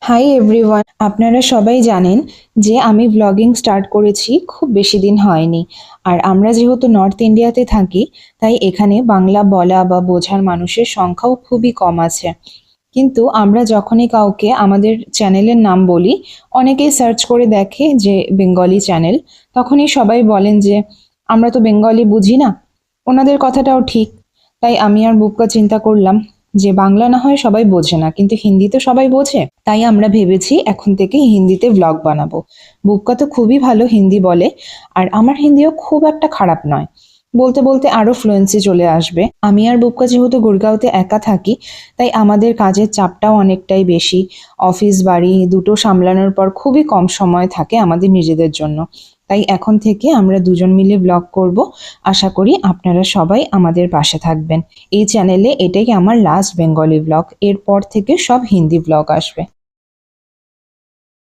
Hi everyone, আপনারা সবাই জানেন যে আমি ব্লগিং স্টার্ট করেছি খুব বেশি দিন হয়নি। আর আমরা যেহেতু নর্থ ইন্ডিয়াতে থাকি, তাই এখানে বাংলা বলা বা বোঝার মানুষের সংখ্যাও খুবই কম আছে। কিন্তু আমরা যখনই কাউকে আমাদের চ্যানেলের নাম বলি, অনেকেই সার্চ করে দেখে যে বেঙ্গলি চ্যানেল, তখনই সবাই বলেন যে আমরা তো বেঙ্গলি বুঝি না। ওনাদের কথাটাও ঠিক। তাই আমি আর বুবকা চিন্তা করলাম যে বাংলা না হয় সবাই বোঝে না, কিন্তু হিন্দি তো সবাই বোঝে। তাই আমরা ভেবেছি এখন থেকে হিন্দিতে ব্লগ বানাবো। বুবকা তো খুবই ভালো হিন্দি বলে, আর আমার হিন্দিও খুব একটা খারাপ নয়। বলতে বলতে আরো ফ্লুয়েন্সি চলে আসবে। আমি আর বুবকা যেহেতু গুড়গাঁওতে একা থাকি, তাই আমাদের কাজের চাপটাও অনেকটাই বেশি। অফিস বাড়ি দুটো সামলানোর পর খুবই কম সময় থাকে আমাদের নিজেদের জন্য। তাই এখন থেকে আমরা দুজন মিলে ব্লগ করব। আশা করি আপনারা সবাই আমাদের পাশে থাকবেন। এই চ্যানেলে এটাই আমার লাস্ট বেঙ্গলি ব্লগ, এরপর থেকে সব হিন্দি ব্লগ আসবে।